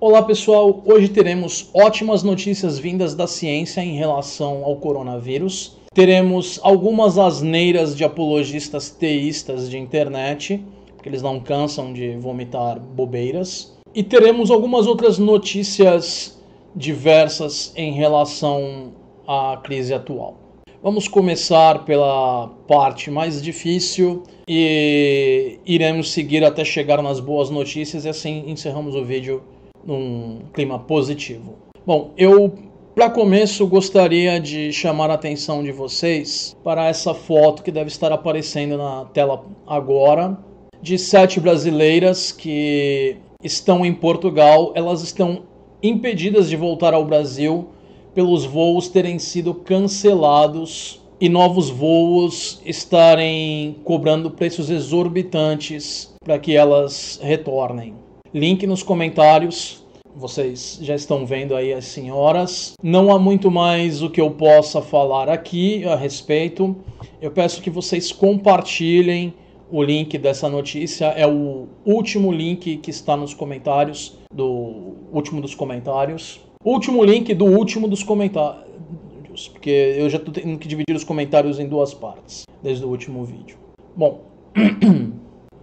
Olá pessoal, hoje teremos ótimas notícias vindas da ciência em relação ao coronavírus. Teremos algumas asneiras de apologistas teístas de internet, porque eles não cansam de vomitar bobeiras. E teremos algumas outras notícias diversas em relação à crise atual. Vamos começar pela parte mais difícil e iremos seguir até chegar nas boas notícias e assim encerramos o vídeo num clima positivo. Bom, eu para começo gostaria de chamar a atenção de vocês para essa foto que deve estar aparecendo na tela agora, de 7 brasileiras que estão em Portugal. Elas estão impedidas de voltar ao Brasil pelos voos terem sido cancelados e novos voos estarem cobrando preços exorbitantes para que elas retornem. Link nos comentários, vocês já estão vendo aí as senhoras. Não há muito mais o que eu possa falar aqui a respeito. Eu peço que vocês compartilhem o link dessa notícia. É o último link que está nos comentários, do último dos comentários. Último link do último dos comentários, porque eu já estou tendo que dividir os comentários em duas partes, desde o último vídeo. Bom,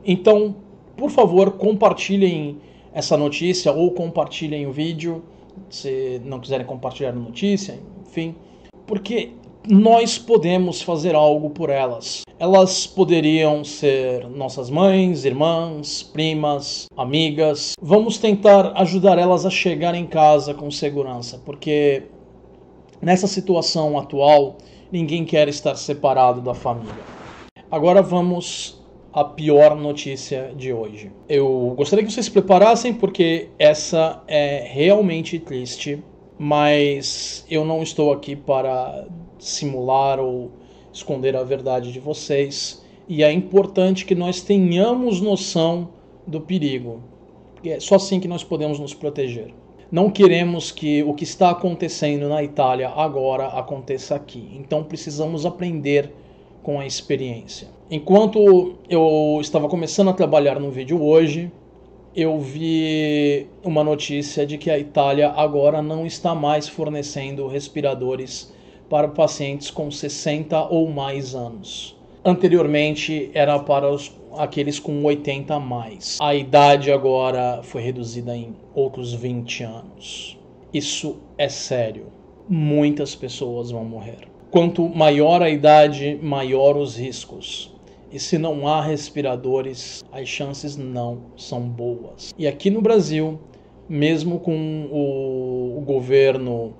então, por favor, compartilhem essa notícia ou compartilhem o vídeo, se não quiserem compartilhar a notícia, enfim, porque nós podemos fazer algo por elas. Elas poderiam ser nossas mães, irmãs, primas, amigas. Vamos tentar ajudar elas a chegar em casa com segurança, porque nessa situação atual, ninguém quer estar separado da família. Agora vamos à pior notícia de hoje. Eu gostaria que vocês se preparassem, porque essa é realmente triste, mas eu não estou aqui para simular ou esconder a verdade de vocês, e é importante que nós tenhamos noção do perigo, porque é só assim que nós podemos nos proteger. Não queremos que o que está acontecendo na Itália agora aconteça aqui, então precisamos aprender com a experiência. Enquanto eu estava começando a trabalhar no vídeo hoje, eu vi uma notícia de que a Itália agora não está mais fornecendo respiradores para pacientes com 60 ou mais anos. Anteriormente era para aqueles com 80 a mais. A idade agora foi reduzida em outros 20 anos. Isso é sério. Muitas pessoas vão morrer. Quanto maior a idade, maior os riscos. E se não há respiradores, as chances não são boas. E aqui no Brasil, mesmo com o governo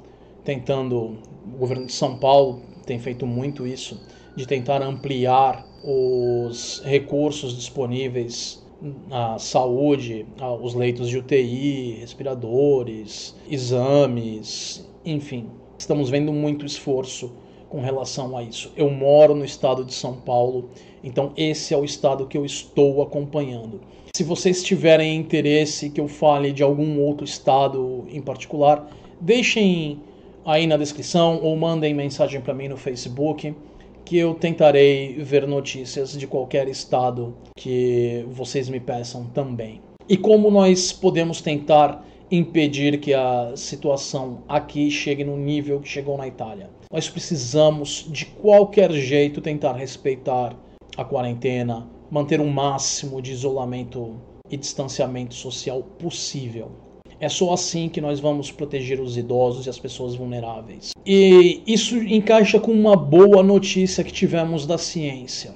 tentando, o governo de São Paulo tem feito muito isso, de tentar ampliar os recursos disponíveis à saúde, os leitos de UTI, respiradores, exames, enfim. Estamos vendo muito esforço com relação a isso. Eu moro no estado de São Paulo, então esse é o estado que eu estou acompanhando. Se vocês tiverem interesse que eu fale de algum outro estado em particular, deixem aí na descrição ou mandem mensagem para mim no Facebook, que eu tentarei ver notícias de qualquer estado que vocês me peçam também. E como nós podemos tentar impedir que a situação aqui chegue no nível que chegou na Itália? Nós precisamos, de qualquer jeito, tentar respeitar a quarentena, manter um máximo de isolamento e distanciamento social possível. É só assim que nós vamos proteger os idosos e as pessoas vulneráveis. E isso encaixa com uma boa notícia que tivemos da ciência,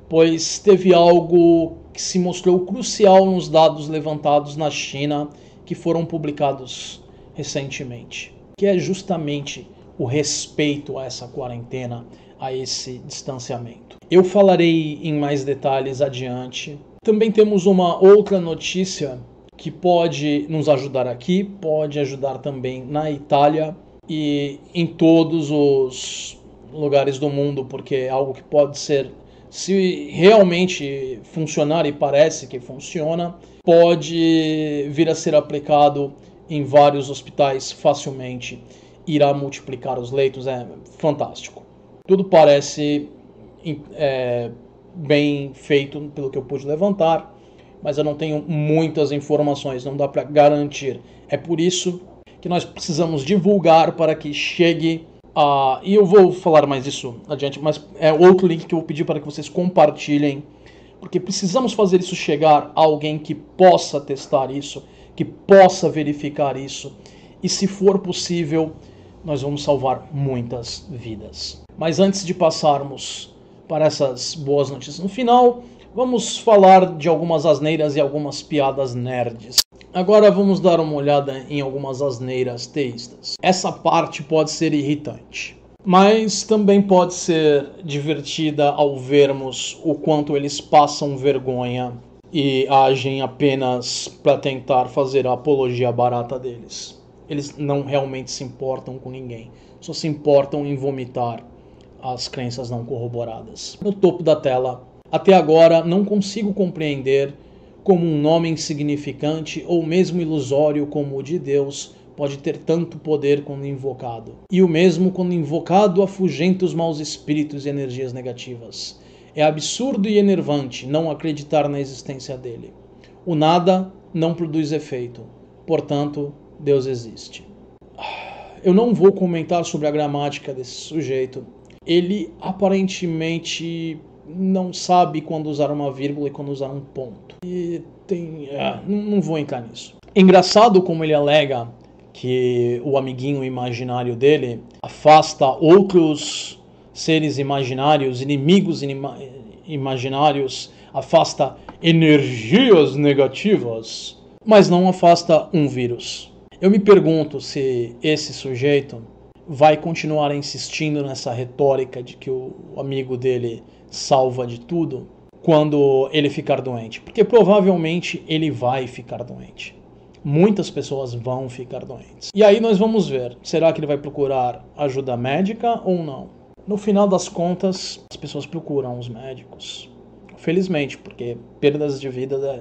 pois teve algo que se mostrou crucial nos dados levantados na China, que foram publicados recentemente, que é justamente o respeito a essa quarentena, a esse distanciamento. Eu falarei em mais detalhes adiante. Também temos uma outra notícia que pode nos ajudar aqui, pode ajudar também na Itália e em todos os lugares do mundo, porque é algo que pode ser, se realmente funcionar, e parece que funciona, pode vir a ser aplicado em vários hospitais facilmente. Irá multiplicar os leitos, é fantástico. Tudo parece bem feito pelo que eu pude levantar. mas eu não tenho muitas informações, não dá para garantir. É por isso que nós precisamos divulgar para que chegue a... E eu vou falar mais isso adiante, mas é outro link que eu vou pedir para que vocês compartilhem, porque precisamos fazer isso chegar a alguém que possa testar isso, que possa verificar isso, e se for possível, nós vamos salvar muitas vidas. Mas antes de passarmos para essas boas notícias no final, vamos falar de algumas asneiras e algumas piadas nerds. Agora vamos dar uma olhada em algumas asneiras teístas. Essa parte pode ser irritante, mas também pode ser divertida ao vermos o quanto eles passam vergonha e agem apenas para tentar fazer a apologia barata deles. Eles não realmente se importam com ninguém, só se importam em vomitar as crenças não corroboradas. No topo da tela, até agora não consigo compreender como um nome insignificante ou mesmo ilusório como o de Deus pode ter tanto poder quando invocado. E o mesmo quando invocado afugenta os maus espíritos e energias negativas. É absurdo e enervante não acreditar na existência dele. O nada não produz efeito, portanto, Deus existe. Eu não vou comentar sobre a gramática desse sujeito. Ele aparentemente não sabe quando usar uma vírgula e quando usar um ponto. E não vou entrar nisso. Engraçado como ele alega que o amiguinho imaginário dele afasta outros seres imaginários, inimigos imaginários, afasta energias negativas, mas não afasta um vírus. Eu me pergunto se esse sujeito vai continuar insistindo nessa retórica de que o amigo dele salva de tudo quando ele ficar doente, porque provavelmente ele vai ficar doente. Muitas pessoas vão ficar doentes. E aí nós vamos ver, será que ele vai procurar ajuda médica ou não? No final das contas, as pessoas procuram os médicos. Felizmente, porque perdas de vida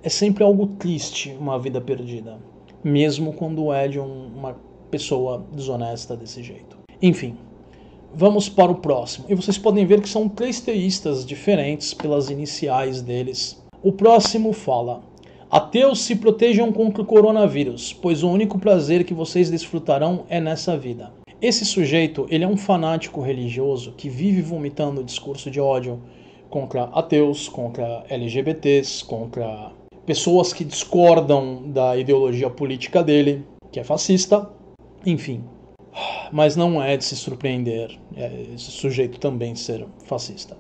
é sempre algo triste, uma vida perdida. Mesmo quando é de uma pessoa desonesta desse jeito. Enfim, vamos para o próximo. E vocês podem ver que são 3 teístas diferentes pelas iniciais deles. O próximo fala: ateus, se protejam contra o coronavírus, pois o único prazer que vocês desfrutarão é nessa vida. Esse sujeito, ele é um fanático religioso que vive vomitando discurso de ódio contra ateus, contra LGBTs, contra pessoas que discordam da ideologia política dele, que é fascista, enfim. Mas não é de se surpreender esse sujeito também ser fascista.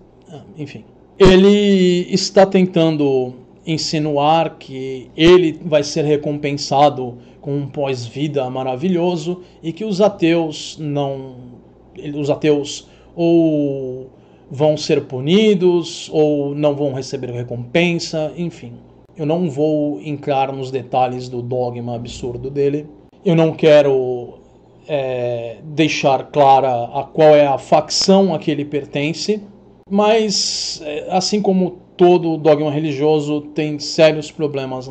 Enfim. Ele está tentando insinuar que ele vai ser recompensado com um pós-vida maravilhoso e que os ateus ou vão ser punidos ou não vão receber recompensa, enfim. Eu não vou entrar nos detalhes do dogma absurdo dele. Eu não quero deixar clara a qual é a facção a que ele pertence, mas assim como todo dogma religioso tem sérios problemas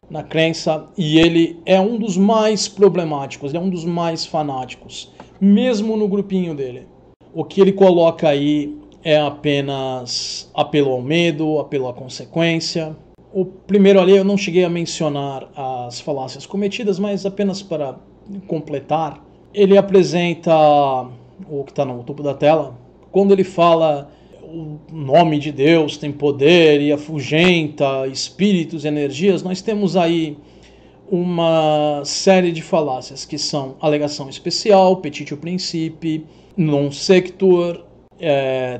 na crença, e ele é um dos mais problemáticos, ele é um dos mais fanáticos, mesmo no grupinho dele. O que ele coloca aí é apenas apelo ao medo, apelo à consequência. O primeiro ali eu não cheguei a mencionar as falácias cometidas, mas apenas para completar, ele apresenta o que está no topo da tela, quando ele fala o nome de Deus tem poder e afugenta espíritos e energias, nós temos aí uma série de falácias que são alegação especial, petitio principii, non sequitur,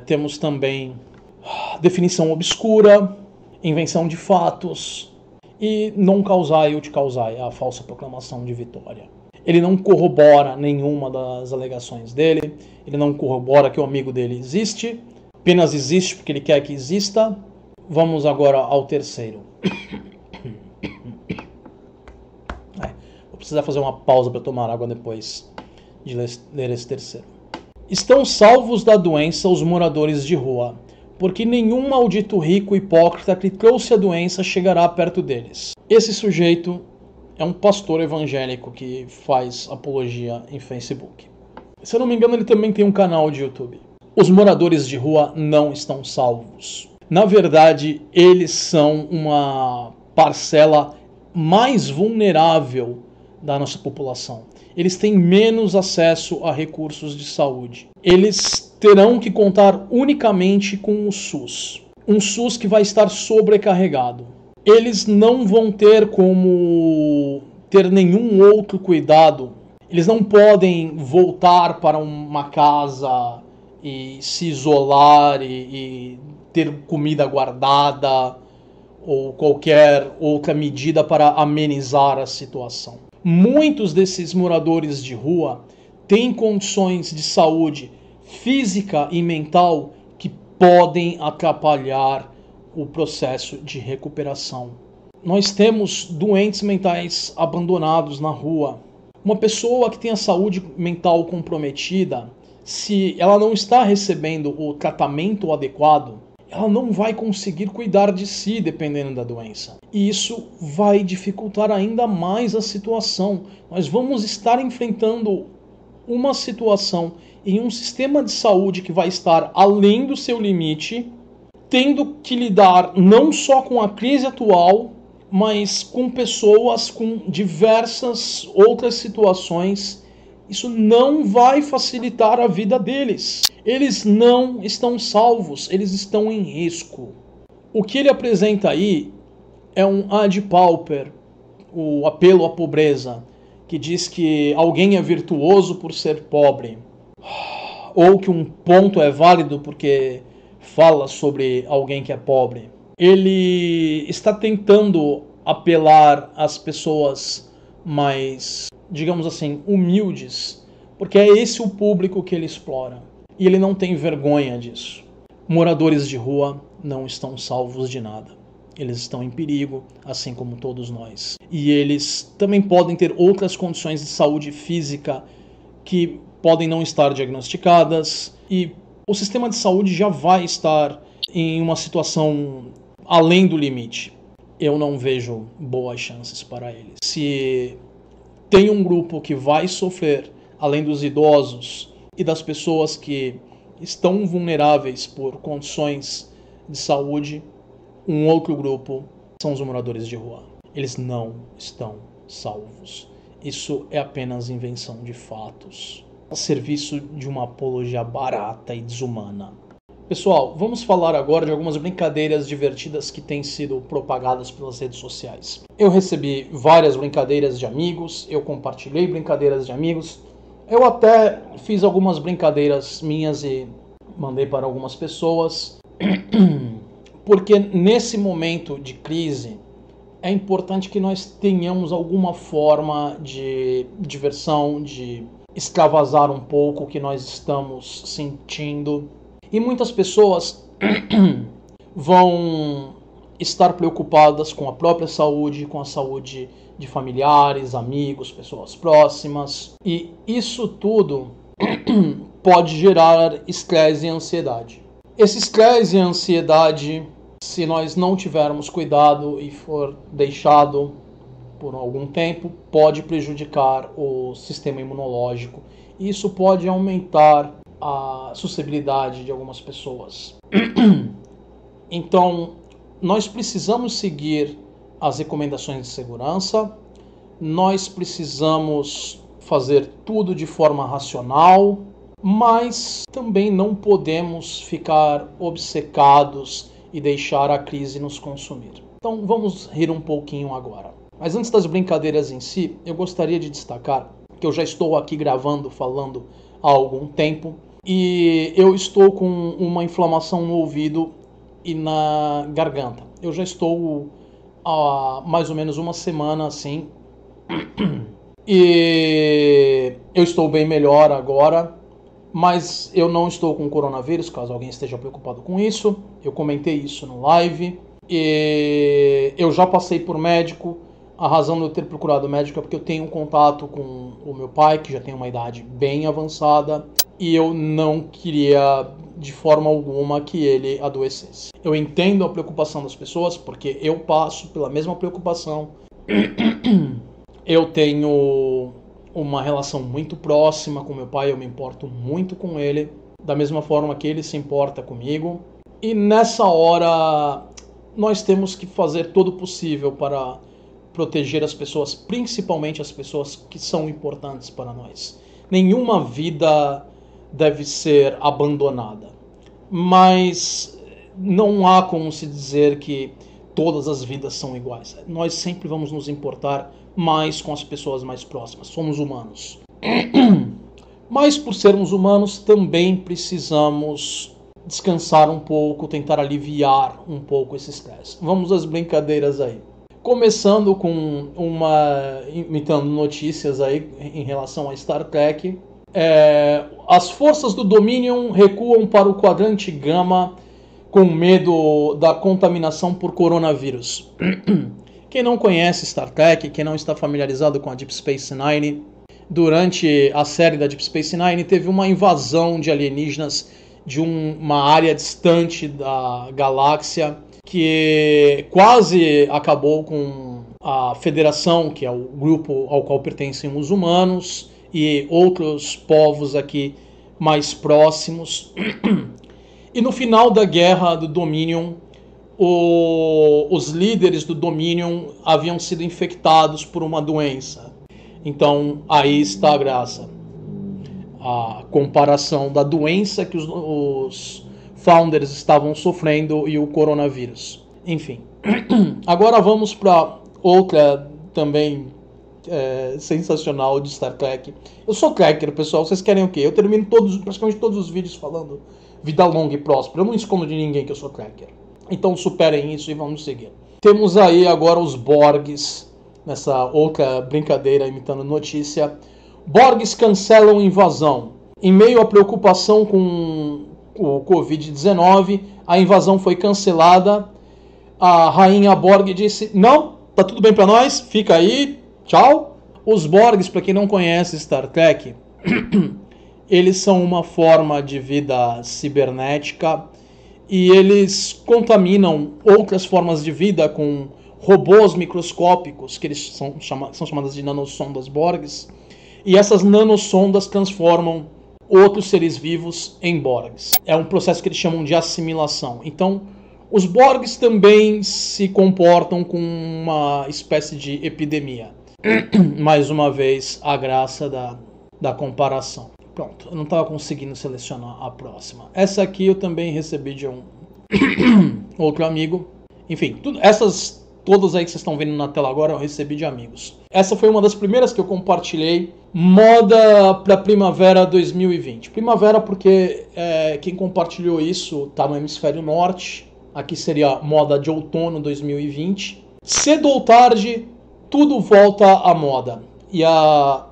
temos também definição obscura, invenção de fatos e non causae ut causae, a falsa proclamação de vitória. Ele não corrobora nenhuma das alegações dele, ele não corrobora que o amigo dele existe, apenas existe porque ele quer que exista. Vamos agora ao terceiro. Vou precisar fazer uma pausa para tomar água depois de ler esse terceiro. Estão salvos da doença os moradores de rua, porque nenhum maldito rico hipócrita que trouxe a doença chegará perto deles. Esse sujeito é um pastor evangélico que faz apologia em Facebook. Se eu não me engano, ele também tem um canal de YouTube. Os moradores de rua não estão salvos. Na verdade, eles são uma parcela mais vulnerável da nossa população. Eles têm menos acesso a recursos de saúde. Eles terão que contar unicamente com o SUS. Um SUS que vai estar sobrecarregado. Eles não vão ter como ter nenhum outro cuidado. Eles não podem voltar para uma casa e se isolar e ter comida guardada ou qualquer outra medida para amenizar a situação. Muitos desses moradores de rua têm condições de saúde física e mental que podem atrapalhar o processo de recuperação. Nós temos doentes mentais abandonados na rua. Uma pessoa que tem a saúde mental comprometida, se ela não está recebendo o tratamento adequado, ela não vai conseguir cuidar de si dependendo da doença. E isso vai dificultar ainda mais a situação. Nós vamos estar enfrentando uma situação em um sistema de saúde que vai estar além do seu limite, tendo que lidar não só com a crise atual, mas com pessoas com diversas outras situações. Isso não vai facilitar a vida deles. Eles não estão salvos, eles estão em risco. O que ele apresenta aí é um ad pauper, o apelo à pobreza, que diz que alguém é virtuoso por ser pobre, ou que um ponto é válido porque fala sobre alguém que é pobre. Ele está tentando apelar às pessoas mais, digamos assim, humildes, porque é esse o público que ele explora. E ele não tem vergonha disso. Moradores de rua não estão salvos de nada. Eles estão em perigo, assim como todos nós. E eles também podem ter outras condições de saúde física que podem não estar diagnosticadas. E o sistema de saúde já vai estar em uma situação além do limite. Eu não vejo boas chances para eles. Se tem um grupo que vai sofrer, além dos idosos e das pessoas que estão vulneráveis por condições de saúde, um outro grupo são os moradores de rua. Eles não estão salvos. Isso é apenas invenção de fatos, a serviço de uma apologia barata e desumana. Pessoal, vamos falar agora de algumas brincadeiras divertidas que têm sido propagadas pelas redes sociais. Eu recebi várias brincadeiras de amigos, eu compartilhei brincadeiras de amigos, eu até fiz algumas brincadeiras minhas e mandei para algumas pessoas, porque nesse momento de crise é importante que nós tenhamos alguma forma de diversão, de extravasar um pouco o que nós estamos sentindo. E muitas pessoas vão estar preocupadas com a própria saúde, com a saúde de familiares, amigos, pessoas próximas. E isso tudo pode gerar estresse e ansiedade. Esse estresse e ansiedade, se nós não tivermos cuidado e for deixado por algum tempo, pode prejudicar o sistema imunológico. Isso pode aumentar a suscetibilidade de algumas pessoas. Então, nós precisamos seguir as recomendações de segurança, nós precisamos fazer tudo de forma racional, mas também não podemos ficar obcecados e deixar a crise nos consumir. Então, vamos rir um pouquinho agora. Mas antes das brincadeiras em si, eu gostaria de destacar que eu já estou aqui gravando, falando há algum tempo, e eu estou com uma inflamação no ouvido e na garganta. Eu já estou há mais ou menos uma semana assim, e eu estou bem melhor agora, mas eu não estou com coronavírus, caso alguém esteja preocupado com isso. Eu comentei isso no live, e eu já passei por médico. A razão de eu ter procurado médico é porque eu tenho contato com o meu pai, que já tem uma idade bem avançada, e eu não queria de forma alguma que ele adoecesse. Eu entendo a preocupação das pessoas, porque eu passo pela mesma preocupação. Eu tenho uma relação muito próxima com meu pai, eu me importo muito com ele, da mesma forma que ele se importa comigo. E nessa hora nós temos que fazer todo o possível para proteger as pessoas, principalmente as pessoas que são importantes para nós. Nenhuma vida deve ser abandonada, mas não há como se dizer que todas as vidas são iguais. Nós sempre vamos nos importar mais com as pessoas mais próximas. Somos humanos. Mas por sermos humanos, também precisamos descansar um pouco, tentar aliviar um pouco esse estresse. Vamos às brincadeiras aí. Começando com imitando notícias aí em relação a Star Trek. As forças do Dominion recuam para o quadrante Gama com medo da contaminação por coronavírus. Quem não conhece Star Trek, quem não está familiarizado com a Deep Space Nine, durante a série da Deep Space Nine teve uma invasão de alienígenas de uma área distante da galáxia que quase acabou com a Federação, que é o grupo ao qual pertencem os humanos e outros povos aqui mais próximos. E no final da guerra do Dominion, os líderes do Dominion haviam sido infectados por uma doença. Então, aí está a graça. A comparação da doença que os Founders estavam sofrendo e o coronavírus. Enfim. Agora vamos para outra também sensacional de Star Trek. Eu sou Trekker, pessoal. Vocês querem o quê? Eu termino praticamente todos os vídeos falando vida longa e próspera. Eu não escondo de ninguém que eu sou Trekker. Então superem isso e vamos seguir. Temos aí agora os Borgs, nessa outra brincadeira imitando notícia. Borgs cancelam invasão. Em meio à preocupação com o Covid-19, a invasão foi cancelada. A rainha Borg disse, não, tá tudo bem para nós, fica aí, tchau. Os Borgs, para quem não conhece Star Trek, eles são uma forma de vida cibernética e eles contaminam outras formas de vida com robôs microscópicos, que eles são chamadas de nanosondas Borgs, e essas nanosondas transformam outros seres vivos em Borgs. É um processo que eles chamam de assimilação. Então, os Borgs também se comportam com uma espécie de epidemia. Mais uma vez, a graça da comparação. Pronto, eu não estava conseguindo selecionar a próxima. Essa aqui eu também recebi de um outro amigo. Enfim, todas aí que vocês estão vendo na tela agora eu recebi de amigos. Essa foi uma das primeiras que eu compartilhei. Moda para primavera 2020. Primavera porque quem compartilhou isso está no hemisfério norte. Aqui seria moda de outono 2020. Cedo ou tarde, tudo volta à moda. E a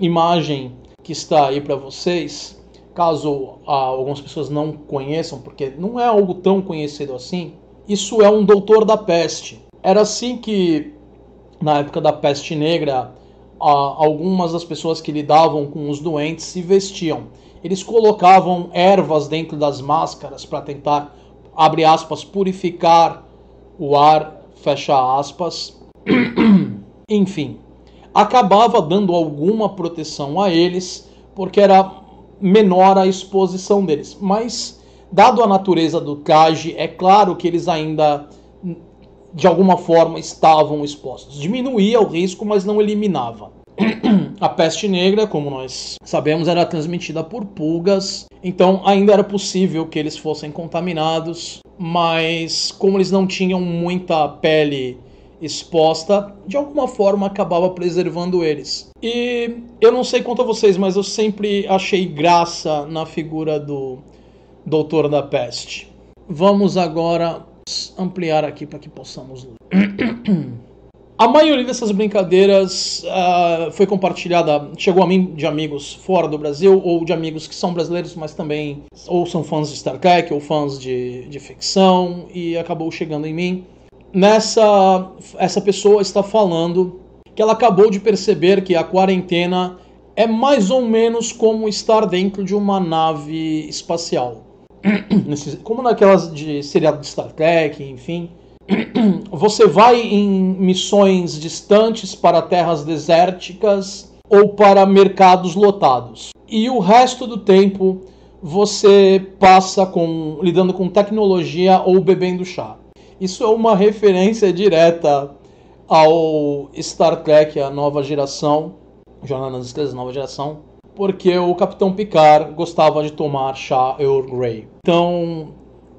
imagem que está aí para vocês, caso algumas pessoas não conheçam, porque não é algo tão conhecido assim, isso é um doutor da peste. Era assim que, na época da peste negra, algumas das pessoas que lidavam com os doentes se vestiam. Eles colocavam ervas dentro das máscaras para tentar, abre aspas, purificar o ar, fecha aspas. Enfim, acabava dando alguma proteção a eles, porque era menor a exposição deles. Mas, dado a natureza do traje, é claro que eles ainda, de alguma forma, estavam expostos. Diminuía o risco, mas não eliminava. A peste negra, como nós sabemos, era transmitida por pulgas, então ainda era possível que eles fossem contaminados, mas como eles não tinham muita pele exposta, de alguma forma acabava preservando eles. E eu não sei quanto a vocês, mas eu sempre achei graça na figura do Doutor da Peste. Vamos agora ampliar aqui para que possamos ler. A maioria dessas brincadeiras foi compartilhada, chegou a mim de amigos fora do Brasil, ou de amigos que são brasileiros, mas também ou são fãs de Star Trek, ou fãs de ficção, e acabou chegando em mim. Essa pessoa está falando que ela acabou de perceber que a quarentena é mais ou menos como estar dentro de uma nave espacial. Como naquelas de seriado de Star Trek, enfim. Você vai em missões distantes para terras desérticas ou para mercados lotados. E o resto do tempo você passa lidando com tecnologia ou bebendo chá. Isso é uma referência direta ao Star Trek, a nova geração, Jornada nas Estrelas, nova geração, porque o Capitão Picard gostava de tomar chá Earl Grey. Então,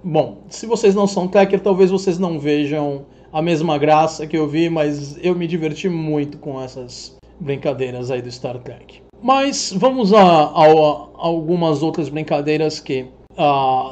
bom, se vocês não são Trekker, talvez vocês não vejam a mesma graça que eu vi, mas eu me diverti muito com essas brincadeiras aí do Star Trek. Mas vamos a algumas outras brincadeiras que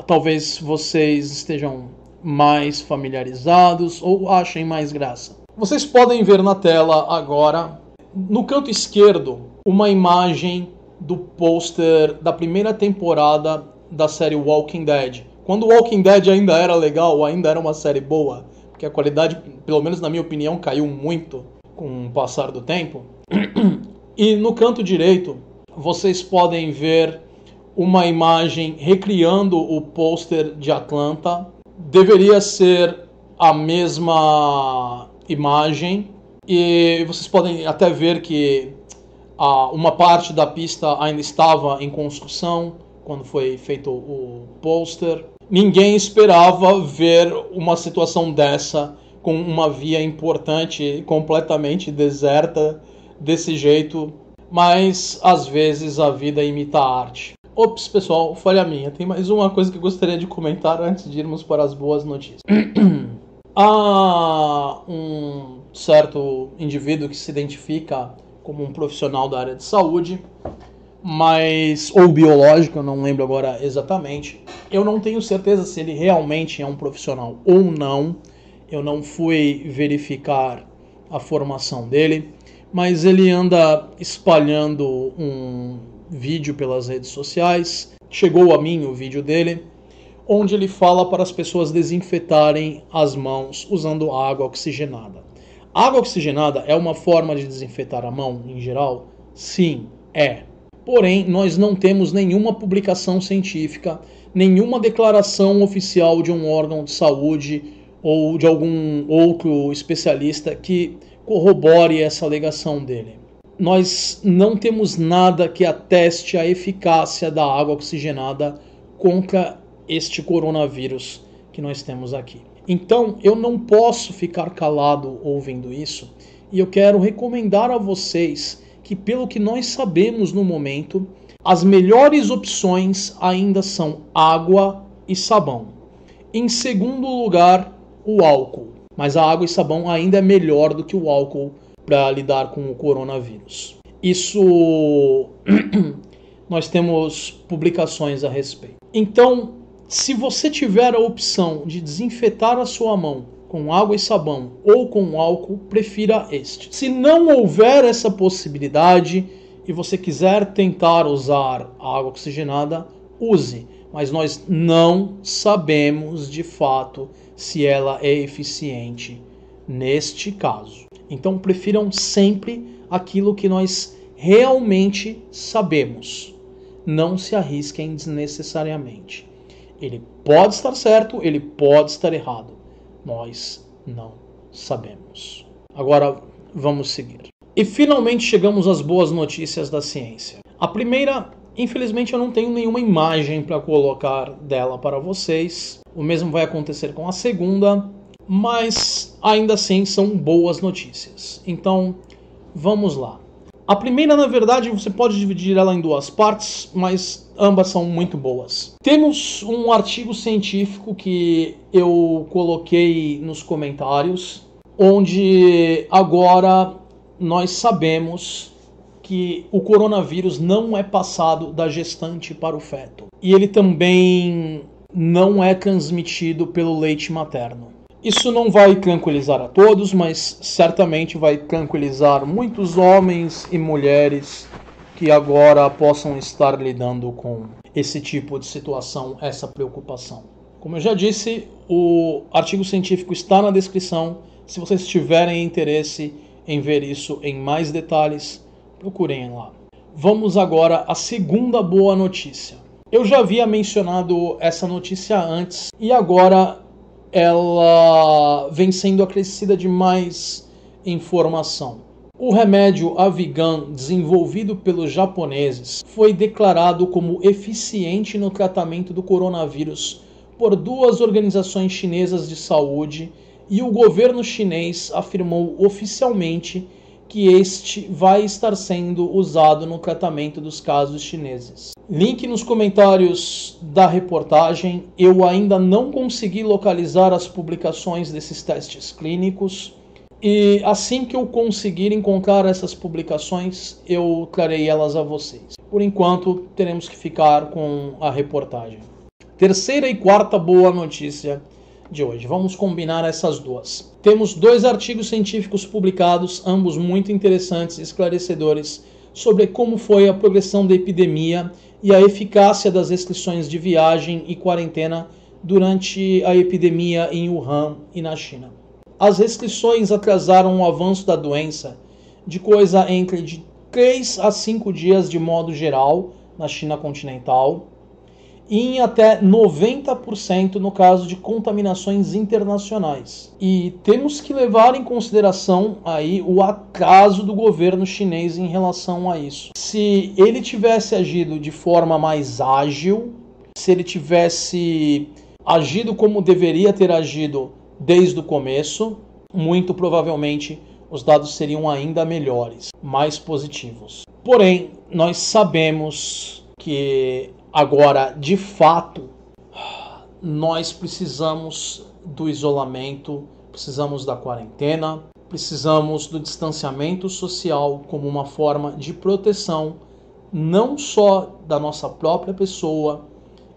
talvez vocês estejam mais familiarizados ou achem mais graça. Vocês podem ver na tela agora, no canto esquerdo, uma imagem do pôster da primeira temporada da série Walking Dead. Quando Walking Dead ainda era legal, ainda era uma série boa, porque a qualidade, pelo menos na minha opinião, caiu muito com o passar do tempo. E no canto direito, vocês podem ver uma imagem recriando o pôster de Atlanta. Deveria ser a mesma imagem, e vocês podem até ver que uma parte da pista ainda estava em construção quando foi feito o pôster. Ninguém esperava ver uma situação dessa, com uma via importante completamente deserta desse jeito, mas às vezes a vida imita a arte. Ops, pessoal, falha minha. Tem mais uma coisa que eu gostaria de comentar antes de irmos para as boas notícias. Há um certo indivíduo que se identifica como um profissional da área de saúde, ou biológico, eu não lembro agora exatamente. Eu não tenho certeza se ele realmente é um profissional ou não. Eu não fui verificar a formação dele, mas ele anda espalhando um vídeo pelas redes sociais. Chegou a mim o vídeo dele, onde ele fala para as pessoas desinfetarem as mãos usando água oxigenada. Água oxigenada é uma forma de desinfetar a mão em geral? Sim, é. Porém, nós não temos nenhuma publicação científica, nenhuma declaração oficial de um órgão de saúde ou de algum outro especialista que corrobore essa alegação dele. Nós não temos nada que ateste a eficácia da água oxigenada contra este coronavírus que nós temos aqui. Então, eu não posso ficar calado ouvindo isso, e eu quero recomendar a vocês que, pelo que nós sabemos no momento, as melhores opções ainda são água e sabão. Em segundo lugar, o álcool. Mas a água e sabão ainda é melhor do que o álcool para lidar com o coronavírus. Isso nós temos publicações a respeito. Então, se você tiver a opção de desinfetar a sua mão com água e sabão ou com álcool, prefira este. Se não houver essa possibilidade e você quiser tentar usar a água oxigenada, use. Mas nós não sabemos de fato se ela é eficiente neste caso. Então prefiram sempre aquilo que nós realmente sabemos. Não se arrisquem desnecessariamente. Ele pode estar certo, ele pode estar errado. Nós não sabemos. Agora vamos seguir. E finalmente chegamos às boas notícias da ciência. A primeira, infelizmente eu não tenho nenhuma imagem para colocar dela para vocês. O mesmo vai acontecer com a segunda, mas ainda assim são boas notícias. Então vamos lá. A primeira, na verdade, você pode dividir ela em duas partes, mas ambas são muito boas. Temos um artigo científico que eu coloquei nos comentários, onde agora nós sabemos que o coronavírus não é passado da gestante para o feto. E ele também não é transmitido pelo leite materno. Isso não vai tranquilizar a todos, mas certamente vai tranquilizar muitos homens e mulheres que agora possam estar lidando com esse tipo de situação, essa preocupação. Como eu já disse, o artigo científico está na descrição. Se vocês tiverem interesse em ver isso em mais detalhes, procurem lá. Vamos agora à segunda boa notícia. Eu já havia mencionado essa notícia antes e agora ela vem sendo acrescida de mais informação. O remédio Avigan, desenvolvido pelos japoneses, foi declarado como eficiente no tratamento do coronavírus por duas organizações chinesas de saúde e o governo chinês afirmou oficialmente que este vai estar sendo usado no tratamento dos casos chineses. Link nos comentários da reportagem. Eu ainda não consegui localizar as publicações desses testes clínicos e assim que eu conseguir encontrar essas publicações, eu trarei elas a vocês. Por enquanto, teremos que ficar com a reportagem. Terceira e quarta boa notícia de hoje. Vamos combinar essas duas. Temos 2 artigos científicos publicados, ambos muito interessantes e esclarecedores, sobre como foi a progressão da epidemia e a eficácia das restrições de viagem e quarentena durante a epidemia em Wuhan e na China. As restrições atrasaram o avanço da doença de coisa entre de 3 a 5 dias de modo geral na China continental, e em até 90% no caso de contaminações internacionais. E temos que levar em consideração aí o atraso do governo chinês em relação a isso. Se ele tivesse agido de forma mais ágil, se ele tivesse agido como deveria ter agido desde o começo, muito provavelmente os dados seriam ainda melhores, mais positivos. Porém, nós sabemos que agora, de fato, nós precisamos do isolamento, precisamos da quarentena, precisamos do distanciamento social como uma forma de proteção, não só da nossa própria pessoa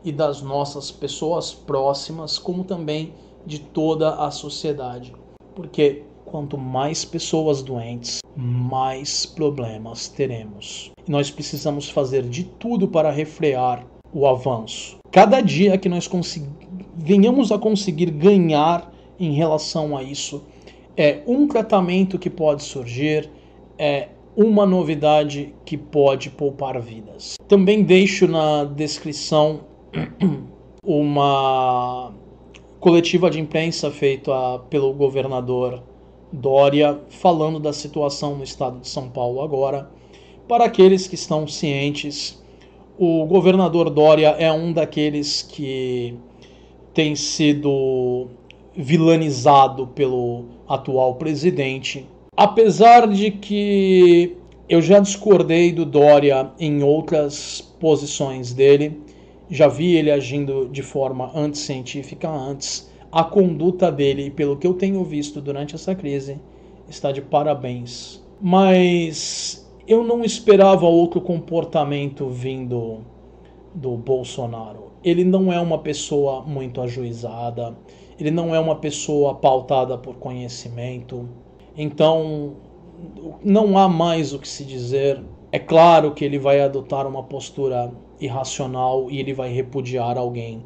e das nossas pessoas próximas, como também de toda a sociedade. Porque quanto mais pessoas doentes, mais problemas teremos. E nós precisamos fazer de tudo para refrear o avanço. Cada dia que nós venhamos a conseguir ganhar em relação a isso, é um tratamento que pode surgir, é uma novidade que pode poupar vidas. Também deixo na descrição uma coletiva de imprensa feita pelo governador Dória, falando da situação no estado de São Paulo agora. Para aqueles que estão cientes, o governador Dória é um daqueles que tem sido vilanizado pelo atual presidente. Apesar de que eu já discordei do Dória em outras posições dele, já vi ele agindo de forma anticientífica antes, a conduta dele, pelo que eu tenho visto durante essa crise, está de parabéns. Mas eu não esperava outro comportamento vindo do Bolsonaro. Ele não é uma pessoa muito ajuizada, ele não é uma pessoa pautada por conhecimento, então não há mais o que se dizer. É claro que ele vai adotar uma postura irracional e ele vai repudiar alguém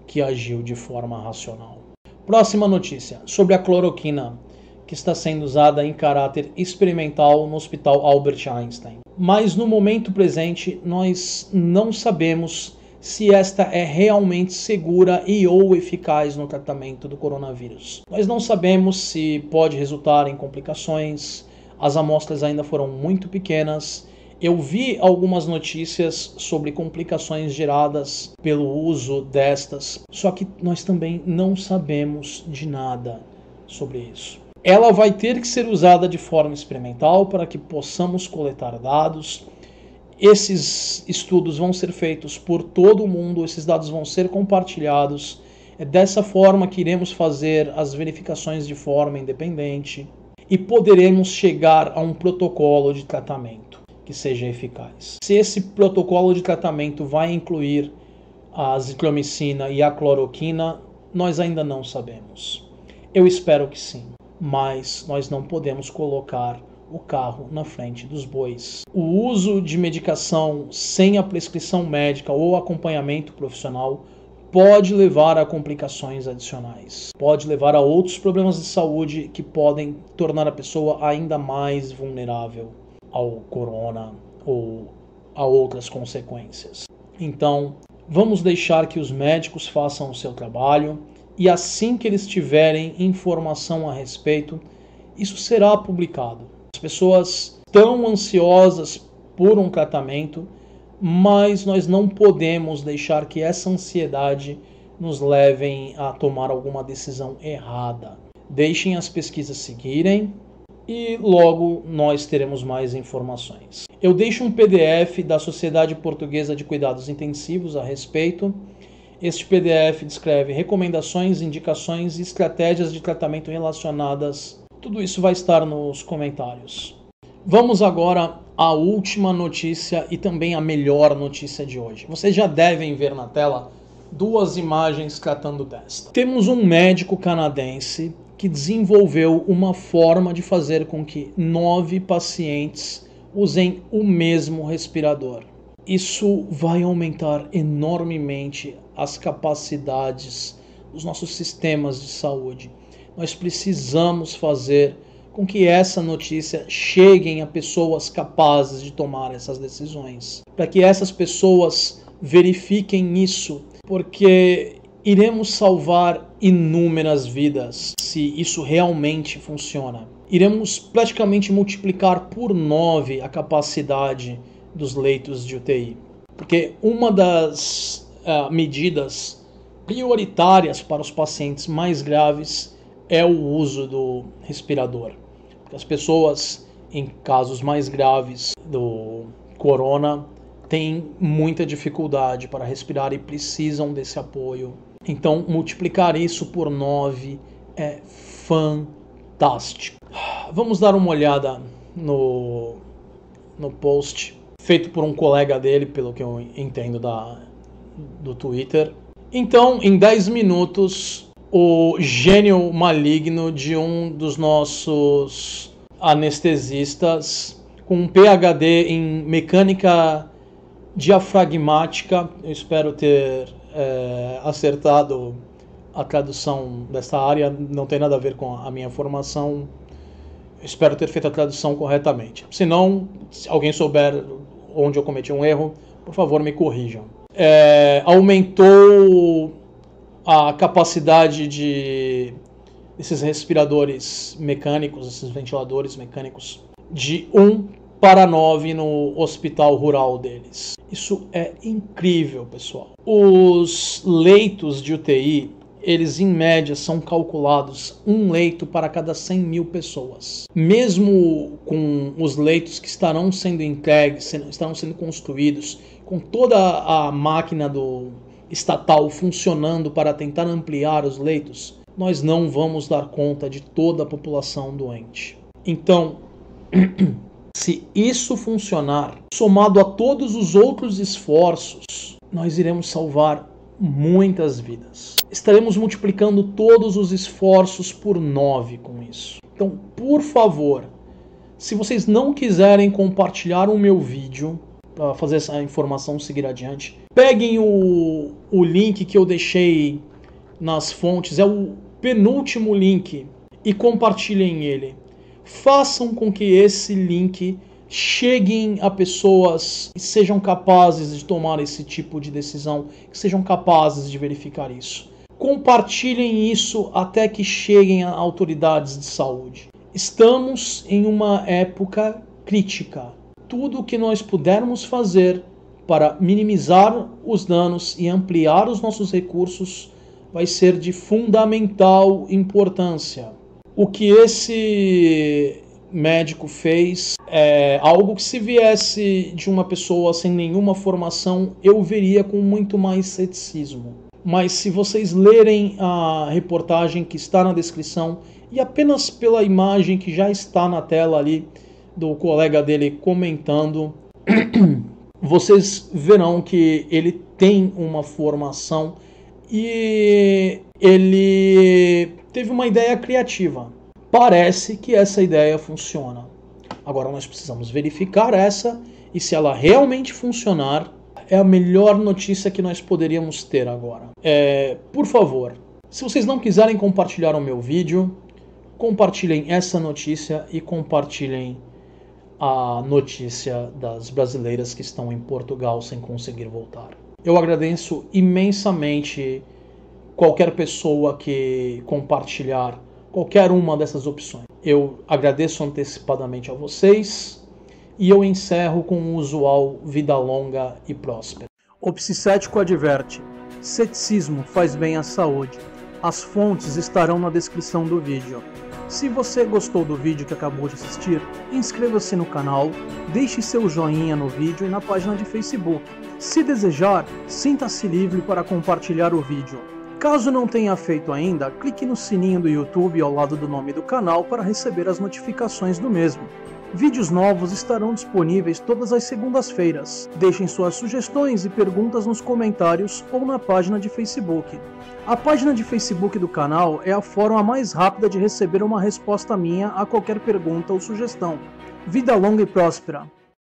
que agiu de forma racional. Próxima notícia, sobre a cloroquina, que está sendo usada em caráter experimental no Hospital Albert Einstein. Mas no momento presente, nós não sabemos se esta é realmente segura e ou eficaz no tratamento do coronavírus. Nós não sabemos se pode resultar em complicações, as amostras ainda foram muito pequenas. Eu vi algumas notícias sobre complicações geradas pelo uso destas, só que nós também não sabemos de nada sobre isso. Ela vai ter que ser usada de forma experimental para que possamos coletar dados. Esses estudos vão ser feitos por todo o mundo, esses dados vão ser compartilhados. É dessa forma que iremos fazer as verificações de forma independente e poderemos chegar a um protocolo de tratamento que seja eficaz. Se esse protocolo de tratamento vai incluir a azitromicina e a cloroquina, nós ainda não sabemos. Eu espero que sim, mas nós não podemos colocar o carro na frente dos bois. O uso de medicação sem a prescrição médica ou acompanhamento profissional pode levar a complicações adicionais. Pode levar a outros problemas de saúde que podem tornar a pessoa ainda mais vulnerável ao corona ou a outras consequências. Então, vamos deixar que os médicos façam o seu trabalho e assim que eles tiverem informação a respeito, isso será publicado. As pessoas estão ansiosas por um tratamento, mas nós não podemos deixar que essa ansiedade nos leve a tomar alguma decisão errada. Deixem as pesquisas seguirem e logo nós teremos mais informações. Eu deixo um PDF da Sociedade Portuguesa de Cuidados Intensivos a respeito. Este PDF descreve recomendações, indicações e estratégias de tratamento relacionadas. Tudo isso vai estar nos comentários. Vamos agora à última notícia e também a melhor notícia de hoje. Vocês já devem ver na tela duas imagens tratando desta. Temos um médico canadense que desenvolveu uma forma de fazer com que 9 pacientes usem o mesmo respirador. Isso vai aumentar enormemente as capacidades dos nossos sistemas de saúde. Nós precisamos fazer com que essa notícia chegue a pessoas capazes de tomar essas decisões, para que essas pessoas verifiquem isso, porque iremos salvar inúmeras vidas se isso realmente funciona. Iremos praticamente multiplicar por 9 a capacidade dos leitos de UTI, porque uma das medidas prioritárias para os pacientes mais graves é o uso do respirador. Porque as pessoas em casos mais graves do corona têm muita dificuldade para respirar e precisam desse apoio. Então, multiplicar isso por 9 é fantástico. Vamos dar uma olhada no post feito por um colega dele, pelo que eu entendo do Twitter. Então, em 10 minutos, o gênio maligno de um dos nossos anestesistas, com um PhD em mecânica diafragmática, eu espero ter acertado a tradução dessa área, não tem nada a ver com a minha formação, eu espero ter feito a tradução corretamente. Se não, se alguém souber onde eu cometi um erro, por favor me corrijam. Aumentou a capacidade desses respiradores mecânicos, esses ventiladores mecânicos, de 1 para 9 no hospital rural deles. Isso é incrível, pessoal. Os leitos de UTI, eles em média são calculados um leito para cada 100 mil pessoas. Mesmo com os leitos que estarão sendo entregues, estarão sendo construídos, com toda a máquina do estatal funcionando para tentar ampliar os leitos, nós não vamos dar conta de toda a população doente. Então, se isso funcionar, somado a todos os outros esforços, nós iremos salvar muitas vidas. Estaremos multiplicando todos os esforços por 9 com isso. Então, por favor, se vocês não quiserem compartilhar o meu vídeo, para fazer essa informação seguir adiante, peguem o link que eu deixei nas fontes, é o penúltimo link, e compartilhem ele. Façam com que esse link chegue a pessoas que sejam capazes de tomar esse tipo de decisão, que sejam capazes de verificar isso. Compartilhem isso até que cheguem a autoridades de saúde. Estamos em uma época crítica. Tudo o que nós pudermos fazer para minimizar os danos e ampliar os nossos recursos vai ser de fundamental importância. O que esse médico fez é algo que, se viesse de uma pessoa sem nenhuma formação, eu veria com muito mais ceticismo. Mas se vocês lerem a reportagem que está na descrição e apenas pela imagem que já está na tela ali do colega dele comentando, vocês verão que ele tem uma formação e ele teve uma ideia criativa. Parece que essa ideia funciona. Agora nós precisamos verificar essa, e se ela realmente funcionar, é a melhor notícia que nós poderíamos ter agora. Por favor, se vocês não quiserem compartilhar o meu vídeo, compartilhem essa notícia e compartilhem a notícia das brasileiras que estão em Portugal sem conseguir voltar. Eu agradeço imensamente qualquer pessoa que compartilhar qualquer uma dessas opções. Eu agradeço antecipadamente a vocês e eu encerro com o usual vida longa e próspera. O Psicético adverte: ceticismo faz bem à saúde. As fontes estarão na descrição do vídeo. Se você gostou do vídeo que acabou de assistir, inscreva-se no canal, deixe seu joinha no vídeo e na página de Facebook. Se desejar, sinta-se livre para compartilhar o vídeo. Caso não tenha feito ainda, clique no sininho do YouTube ao lado do nome do canal para receber as notificações do mesmo. Vídeos novos estarão disponíveis todas as segundas-feiras. Deixem suas sugestões e perguntas nos comentários ou na página de Facebook. A página de Facebook do canal é a forma mais rápida de receber uma resposta minha a qualquer pergunta ou sugestão. Vida longa e próspera!